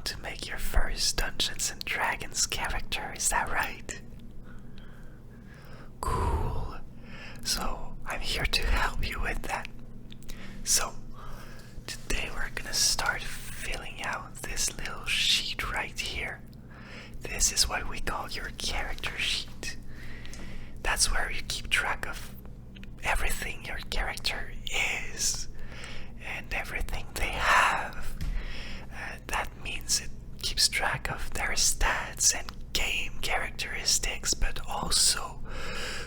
about to make your first Dungeons and Dragons character, is that right? Cool. So, I'm here to help you with that. So, today we're gonna start filling out this little sheet right here. This is what we call your character sheet. That's where you keep track of everything your character is and everything they have. That means it keeps track of their stats and game characteristics, but also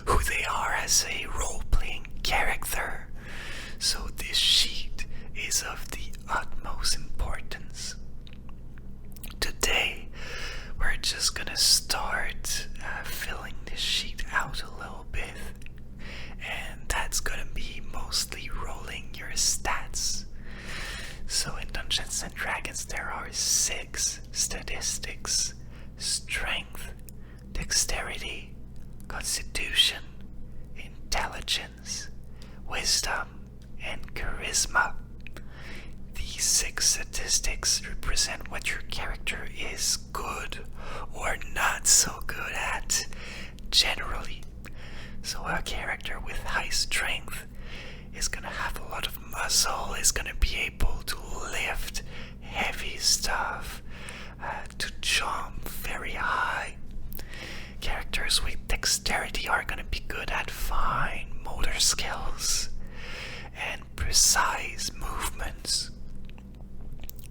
who they are as a role-playing character. So this sheet is of the utmost importance. Today, we're just gonna start filling this sheet out a little bit, and that's gonna be mostly rolling your stats. So in Dungeons and Dragons there are 6 statistics: strength, dexterity, constitution, intelligence, wisdom, and charisma. These 6 statistics represent what your character is good or not so good at, generally. So a character with high strength is gonna have a lot of muscle, is gonna be able to lift heavy stuff, to jump very high. Characters with dexterity are gonna be good at fine motor skills and precise movements.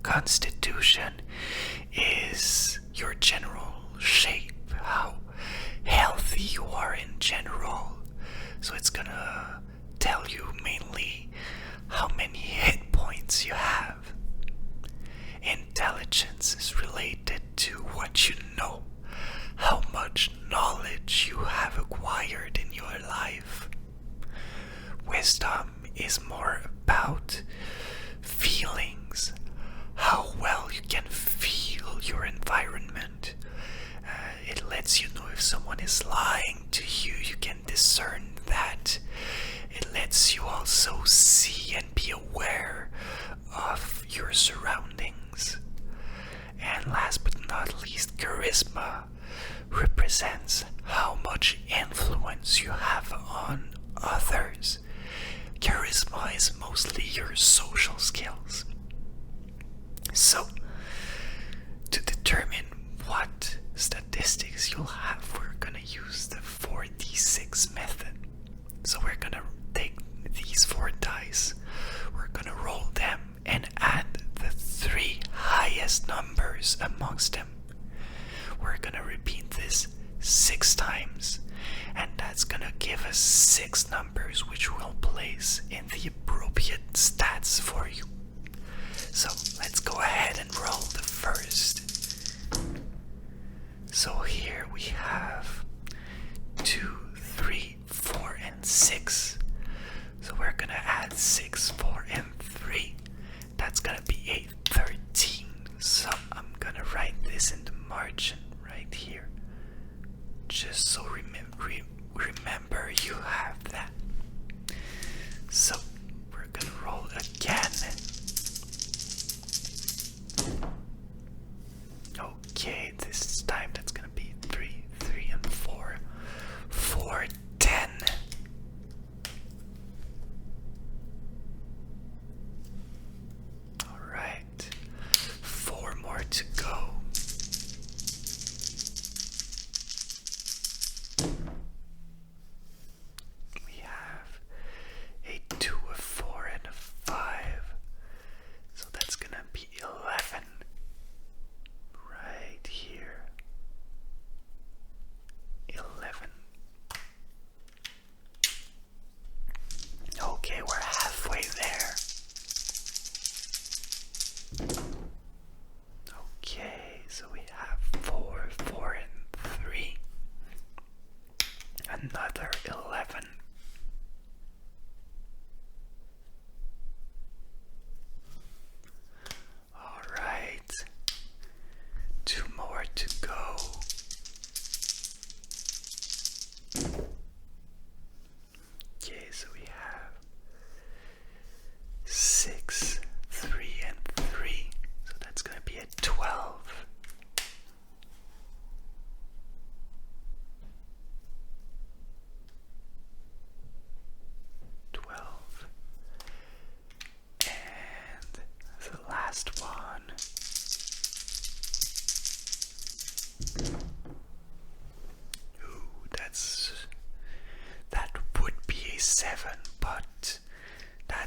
Constitution is your general shape, how healthy you are in general. So it's gonna tell you mainly how many hit points you have. Intelligence is related to what you know, how much knowledge you have acquired in your life. Wisdom is more about feelings, how well you can feel your environment. It lets you know if someone is lying to you, you can discern that. It lets you also see and be aware of your surroundings. And last but not least, charisma represents how much influence you have on others. Charisma is mostly your social skills. So, to determine what statistics you'll have, we're gonna use the 4d6 method. So we're gonna take these 4 dice, we're gonna roll them and add the 3 highest numbers amongst them. We're gonna repeat this 6 times, and that's gonna give us 6 numbers which we'll place in the appropriate stats for you. So let's go ahead and roll the first. So here we have 2, 3, 4, and 6. So we're gonna add 6, 4, and 3. That's gonna be 13. So I'm gonna write this in the margin right here, just so remember you have that. So we're gonna roll again. Okay, this time that's gonna be 3, 3, and 4. 4, 10.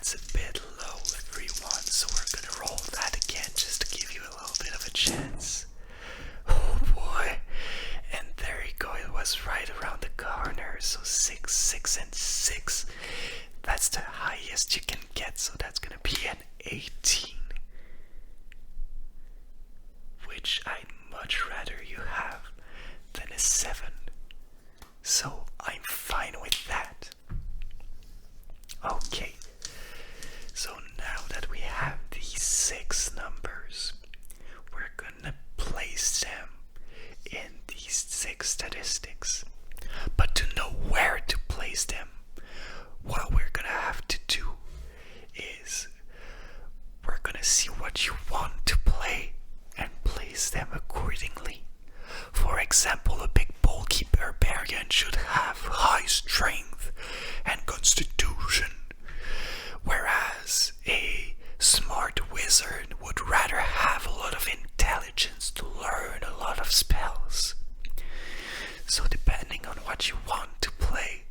that's a bit low, 3-1, so we're gonna roll that again just to give you a little bit of a chance. Oh boy, and there you go, it was right around the corner, so 6, 6, and 6. That's the highest you can get, so that's gonna be an 18. Which I'd much rather you have than a 7. So I'm fine with that. Okay, so now that we have these 6 numbers, we're gonna place them in these 6 statistics. But to know where to place them, what we're gonna have to do is we're gonna see what you want to play and place them accordingly. For example, a big bulky barbarian should have high strength and constitution, whereas a smart wizard would rather have a lot of intelligence to learn a lot of spells. So depending on what you want to play,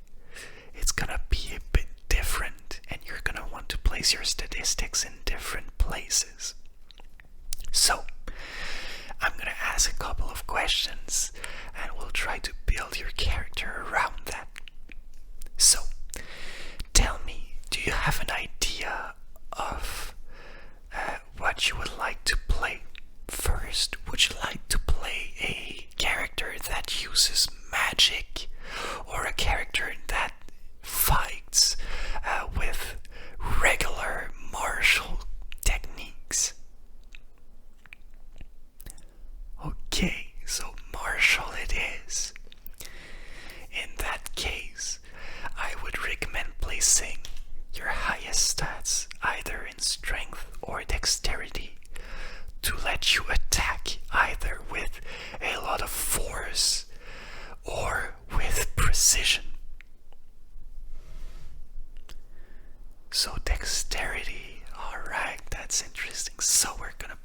it's gonna be a bit different, and you're gonna want to place your statistics in different places. So I'm gonna ask a couple of questions and we'll try to build your character around that. So, tell me, do you have an idea of what you would like to play? First, would you like to play a character that uses magic, or a character that fights with regular martial techniques? Okay, so martial it is. In that case, I would recommend placing your highest stats either in strength or dexterity to let you attack either with a lot of force or with precision. So dexterity, alright, that's interesting. So we're gonna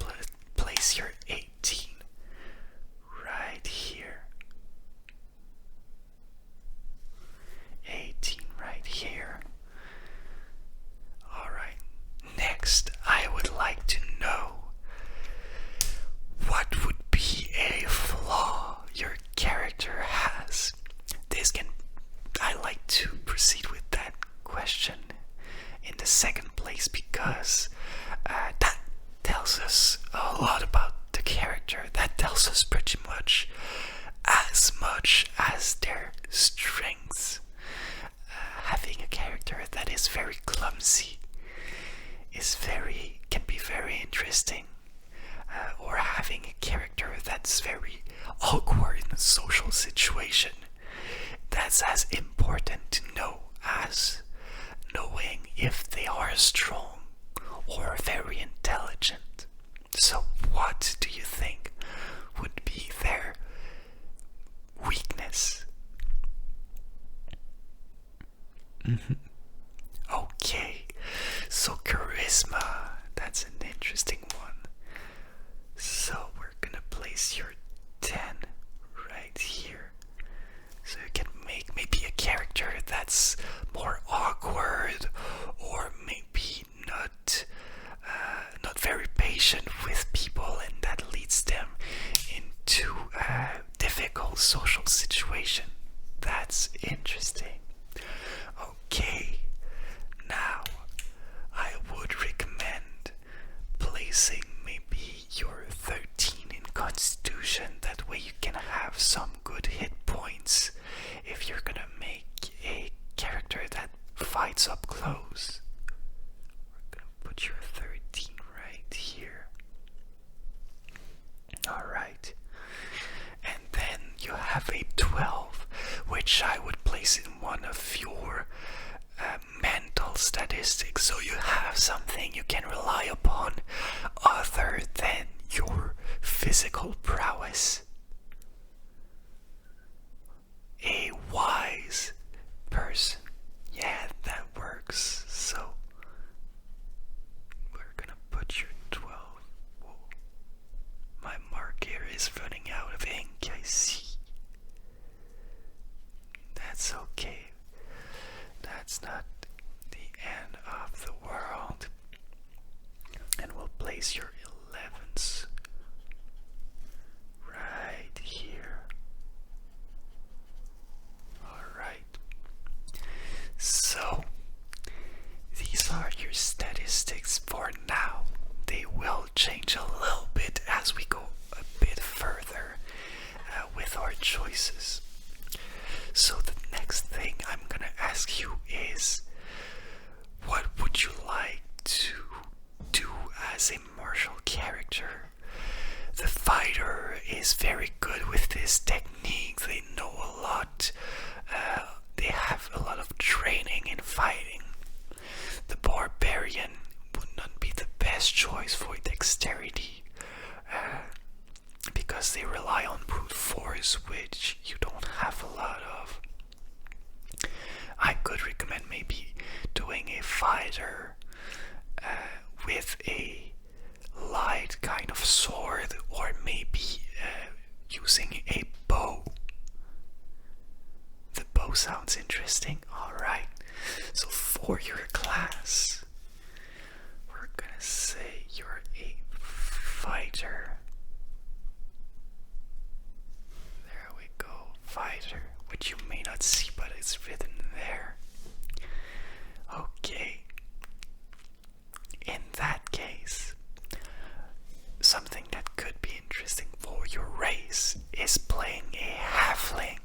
place your 18 right here. 18 right here. Alright, next I would like to know what would be a flaw your character has. I like to proceed with that question in the second place because that tells us a lot about the character. That tells us pretty much as their strengths. Having a character that is very clumsy can be very interesting, or having a character that's very awkward in a social situation, that's as important to know as knowing if they are strong or very intelligent. So what do you think would be their weakness? Okay, so charisma, that's an interesting one. So we're gonna place your 10 right here. So you can make maybe a character that's more awkward, or maybe not very patient with people, and that leads them into a difficult social situation. That's interesting. Okay, now I would recommend placing maybe your 13 in Constitution. That way you can have some good hit points if you're gonna make a character that fights up close. We're gonna put your 13 right here. Alright. And then you have a 12, which I would place in one of your mental statistics, so you have something you can rely upon other than your physical prowess. A wise person. Yeah, that works. So we're gonna put your 12. Whoa. My mark here is running out of ink, I see. That's okay. That's not the end of the world. place your 11s right here. Alright. So, these are your statistics for now. They will change a little bit as we go a bit further with our choices. So the next thing I'm gonna ask you is, what would you like to do as a martial character? The fighter is very good with this technique. They know a lot. They have a lot of training in fighting. The barbarian would not be the best choice for dexterity, because they rely on brute force, which you don't have a lot of. I could recommend maybe doing a fighter with a light kind of sword, or maybe using a bow. The bow sounds interesting. Alright, so for your class, we're gonna say you're a fighter. There we go, fighter, which you may not see, but it's written there. Okay. In that case, something that could be interesting for your race is playing a halfling.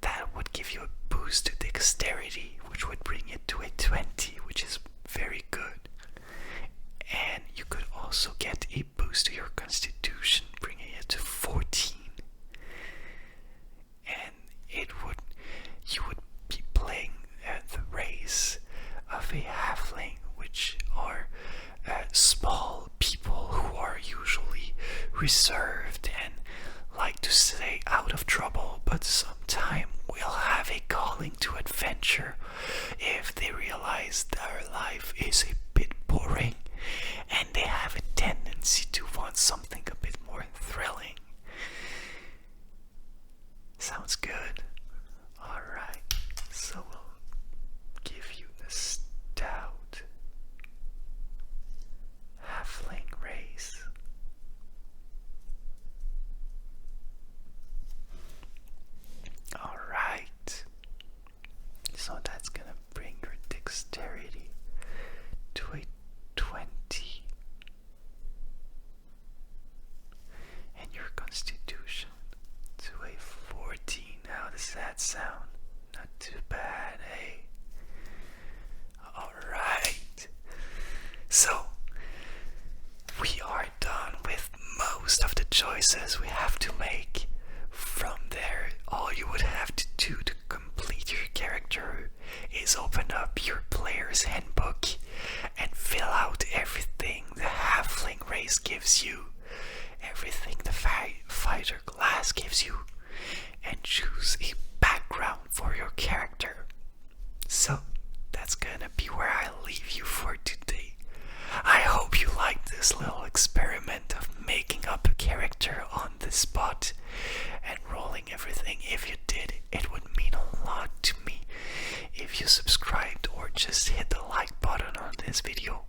That would give you a boost to dexterity, which would bring it to a 20, which is very good. And you could also get a boost to your constitution, bringing it to 14. And you would be playing the race of a halfling, which are small people who are usually reserved and like to stay out of trouble, but sometime will have a calling to adventure if they realize their life is a bit boring and they have a tendency to want something a bit more thrilling. Sounds good. Alright, so we'll give you the stout halfling race. Alright, so that's gonna bring your dexterity to a 20 and your constitution to a 14. How does that sound? Not too bad, eh? Alright, so we are done with most of the choices we have to make. From there, all you would have to do to complete your character is open up your player's handbook and fill out everything the halfling race gives you, everything the fighter class gives you, and choose a background for your character. So that's gonna be where I leave you for today. I hope you liked this little experiment of making up a character on the spot and rolling everything. If you did, it would mean a lot to me if you subscribed or just hit the like button on this video.